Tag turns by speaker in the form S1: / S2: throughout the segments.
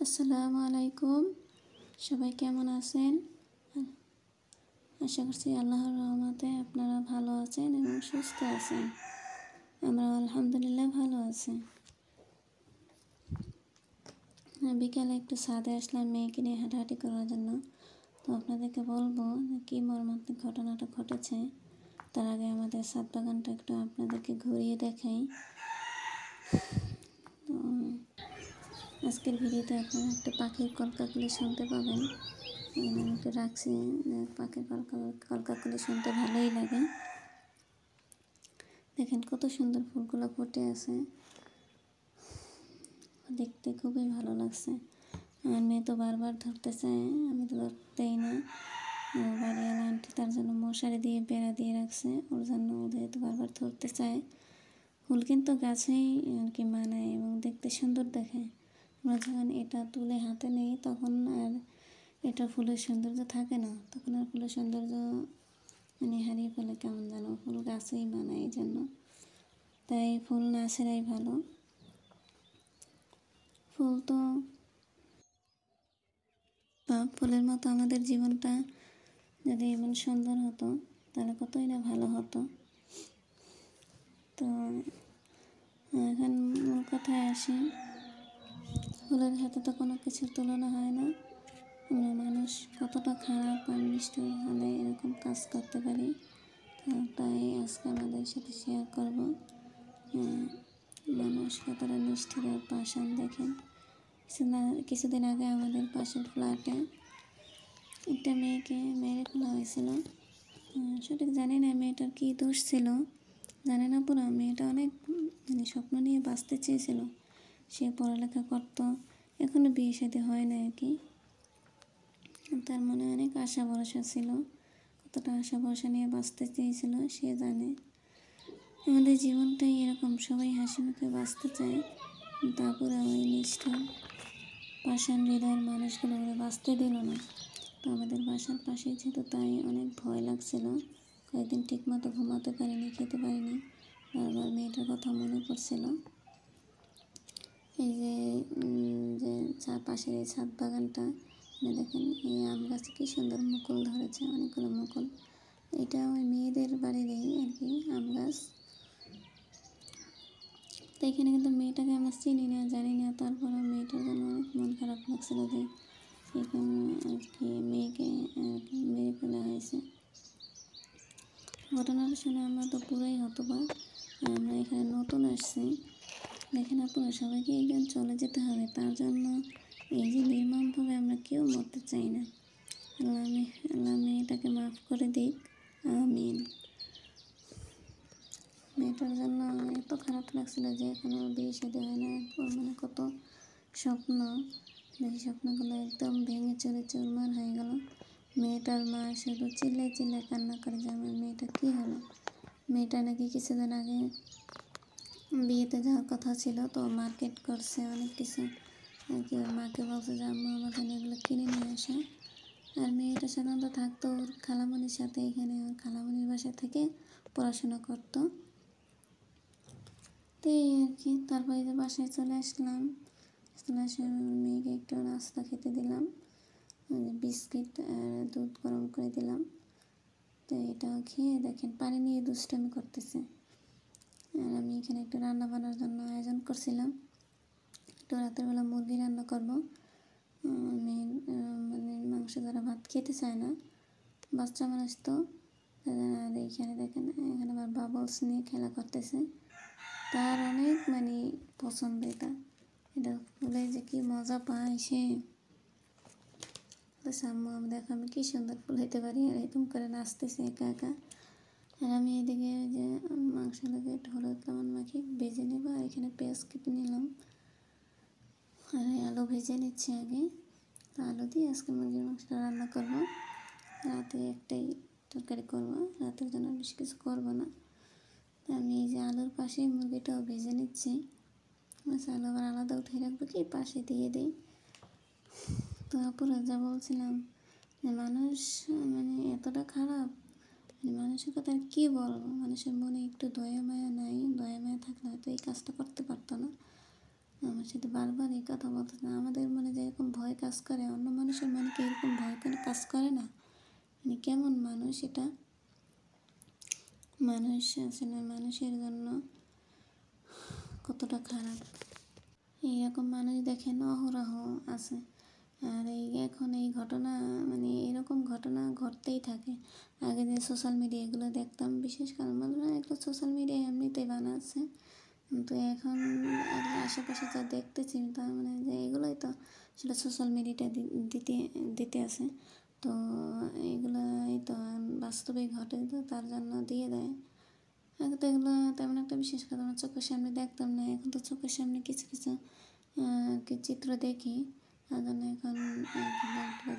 S1: আসসালামু আলাইকুম। সবাই কেমন আছেন? আশা করছি আল্লাহর রহমতে আপনারা ভালো আছেন এবং সুস্থ আছেন। আমরা আলহামদুলিল্লাহ ভালো আছি। বিকালে একটু ছাদে আসলাম মেয়েকে নিয়ে হাঁটাহাঁটি করার জন্য। তো আপনাদেরকে বলবো কী মর্মান্তিক ঘটনাটা ঘটেছে। তার আগে আমাদের ছাদ বাগানটা একটু আপনাদেরকে ঘুরিয়ে দেখাই। তো আজকের ভিডিওতে আপনারা একটা পাখির কলকাকলি শুনতে পাবেন। আমি একটু রাখছি, পাখির কলকাকলি শুনতে ভালোই লাগে। দেখেন কত সুন্দর ফুলগুলো ফুটে আছে, দেখতে খুবই ভালো লাগছে। আমার মেয়ে তো বারবার ধরতে চায়, আমি তো ধরতেই না। বাড়িওয়ালা আন্টি তার জন্য মশারি দিয়ে বেড়া দিয়ে রাখছে, ওর জন্য ওদের তো বারবার ধরতে চায়। ফুল কিন্তু গাছেই আর কি মানায় এবং দেখতে সুন্দর দেখে। আমরা যখন এটা তুলে হাতে নেই তখন আর এটা ফুলের সৌন্দর্য থাকে না, তখন আর ফুলের সৌন্দর্য হারিয়ে ফেলে কেমন যেন। ফুল গাছেই মানায় এই জন্য, তাই ফুল না ছেড়াই ভালো। ফুল তো ফুলের মতো আমাদের জীবনটা যদি এমন সুন্দর হতো তাহলে কতই না ভালো হতো। তো এখন মূল কথায় আসি, ফুলের সাথে তো কোনো কিছুর তুলনা হয় না। আমরা মানুষ কতটা খারাপ আর নিষ্ঠুর হলে এরকম কাজ করতে পারি। তো তাই আজকে আমাদের সাথে শেয়ার করব মানুষ কতটা নিষ্ঠুর আর পাষাণ। দেখেন কিছুদিন আগে আমাদের পাশের ফ্ল্যাটে একটা মেয়েকে মেরে ফেলা হয়েছিল। সঠিক জানি না মেয়েটার কী দোষ ছিল, জানে না পুরো। মেয়েটা অনেক স্বপ্ন নিয়ে বাঁচতে চেয়েছিল, সে পড়ালেখা করতো, এখনও বিয়ে শাদী হয় না আর কি। তার মনে অনেক আশা ভরসা ছিল, কতটা আশা ভরসা নিয়ে বাঁচতে চেয়েছিল সে জানে। আমাদের জীবনটাই এরকম, সবাই হাসি মুখে বাঁচতে চায়, তারপরে ওই নিষ্ঠুর পাষাণ হৃদয়ের মানুষগুলো ওরা বাঁচতে দিল না। তো আমাদের বাসার পাশেই ছিল, তাই অনেক ভয় লাগছিল। কয়েকদিন ঠিকমতো ঘুমাতে পারিনি, খেতে পারিনি, বারবার মেয়েটার কথা মনে পড়ছিল। এই যে পাশের এই ছাদ বাগানটা দেখেন, এই আম গাছে কী সুন্দর মুকুল ধরেছে, অনেকগুলো মুকুল। এটা ওই মেয়েদের বাড়ির এই আর কি আম গাছ। তো এখানে কিন্তু মেয়েটাকে আমরা চিনি না, জানি না, তারপরে মেয়েটার জন্য অনেক মন খারাপ লাগছিল যে এখানে আর কি মেয়েকে মেরে ফেলা হয়েছে। ঘটনাটা শুনে আমরা তো পুরাই হতবাক। আমরা এখানে নতুন আসছি, দেখেন আপনারা সবাইকে একজন চলে যেতে হবে, তার জন্য এই যে নির্মমভাবে আমরা কেউ মরতে চাই না। আল্লাহ মেয়েটাকে মাফ করে দিক, আমিন। মেয়েটার জন্য এত খারাপ লাগছিল যে এখনও বিয়ে শাদী হয় না, ওর কত স্বপ্ন, দেখি স্বপ্নগুলো একদম ভেঙে চুরে চুরমার হয়ে গেল। মেয়েটার মা শুধু চিল্লে চিল্লে কান্না করে যে আমার মেয়েটা কী হলো। মেয়েটা নাকি কিছুদিন আগে বিয়েতে যাওয়ার কথা ছিল, তো মার্কেট করছে অনেক কিছু আর কি। ওর মাকে বলছে যে আম্মা আমার জন্য এগুলো কিনে নিয়ে আসে। আর মেয়েটা সাধারণত থাকতো ওর খালামণির সাথে, এখানে ওর খালামণির বাসা থেকে পড়াশোনা করতো। তো এই আর কি, তারপরে যে বাসায় চলে আসলাম, চলে আসে মেয়েকে একটু নাস্তা খেতে দিলাম, বিস্কিট আর দুধ গরম করে দিলাম। তো এটা খেয়ে দেখেন পানি নিয়ে দুষ্টামি করতেছে। আর আমি এখানে একটু রান্না বান্নার জন্য আয়োজন করছিলাম, একটু রাতের বেলা মুরগি রান্না করবো। মাংস দ্বারা ভাত খেতে চায় না, বাচ্চা মানুষ তো। আর এইখানে দেখেন, এখানে আবার বাবলস নিয়ে খেলা করতেছে, তার অনেক পছন্দ এটা ফুলে যে কি মজা পায় সে। আম্মু আমি দেখো আমি কী সুন্দর ফুল হইতে পারি, আর এরকম করে নাচতেছে একা একা। আর আমি এদিকে যে মাংসটাকে একটু হলুদ লবণ মাখিয়ে ভেজে নেব, আর এখানে পেঁয়াজ কেটে নিলাম, আর আলু ভেজে নিচ্ছি আগে। তো আলু দিয়ে আজকে মুরগির মাংসটা রান্না করবো, রাতে একটাই তরকারি করবো, রাতের জন্য বেশি কিছু করবো না। তো আমি এই যে আলুর পাশে মুরগিটাও ভেজে নিচ্ছি, আলু আবার আলাদা উঠিয়ে রাখবো কি পাশে দিয়ে দিই। তো আপুরা যা বলছিলাম যে মানুষ এতটা খারাপ, মানুষের কথা আর কী বলবো। মানুষের মনে একটু দয়া মায়া নাই, দয়া মায়া থাকলে হয়তো এই কাজটা করতে পারতো না। আমার সাথে বারবার এই কথা বলতো না, আমাদের মনে যেরকম কাজ করে, অন্য মানুষের মনে কি এরকম ভয় করে কাজ করে না? মানে কেমন মানুষ এটা? মানুষ আসলে মানুষের জন্য কতটা খারাপ। এইরকম মানুষ দেখেন অহরহ আছে। আর এখন এই ঘটনা, মানে এরকম ঘটনা ঘটতেই থাকে। আগে যে সোশ্যাল মিডিয়া এগুলো দেখতাম, বিশেষ করে মানে এগুলো সোশ্যাল মিডিয়া এমনিতেই বানাচ্ছে, কিন্তু এখন আশেপাশে যা দেখতেছি তার মানে যে এগুলোই তো সেটা সোশ্যাল মিডিয়াটা দিতে দিতে আছে। তো এগুলোই তো বাস্তবে ঘটে, তো তার জন্য দিয়ে দেয়। আগে তো এগুলো তেমন একটা বিশেষ করে আমার চোখের সামনে দেখতাম না, এখন তো চোখের সামনে কিছু কিছু চিত্র দেখি, তার জন্য এখন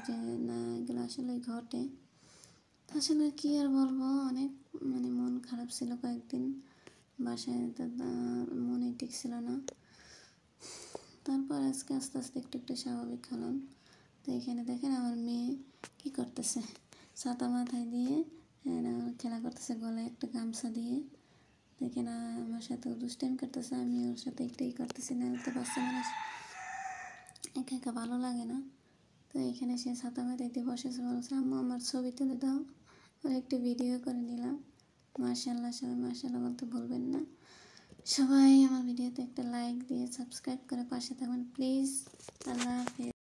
S1: যে না এগুলো আসলেই ঘটে। আসলে কী আর বলবো, অনেক মানে মন খারাপ ছিল কয়েকদিন, বাসায় তো মনে টিকছিল না। তারপর আজকে আস্তে আস্তে একটু একটু স্বাভাবিক হলাম। তো এখানে দেখেন আমার মেয়ে কী করতেছে, ছাতা মাথায় দিয়ে খেলা করতেছে, গলায় একটা গামছা দিয়ে। দেখেন আমার সাথে দুষ্টাইম করতেছে, আমি ওর সাথে একটুই করতেছি, না তো বাচ্চা মানুষ একা একা ভালো লাগে না। তো এখানে সে ছাতা মাথায় দিয়ে বসেছে, বলছে আম্মু আমার ছবি তুলে দাও। ওর একটু ভিডিও করে নিলাম। মাশাআল্লাহ, সবাই মাশাআল্লাহ বলতে ভুলবেন না। সবাই আমার ভিডিওতে একটা লাইক দিয়ে সাবস্ক্রাইব করে পাশে থাকবেন প্লিজ। আল্লাহ হাফেজ।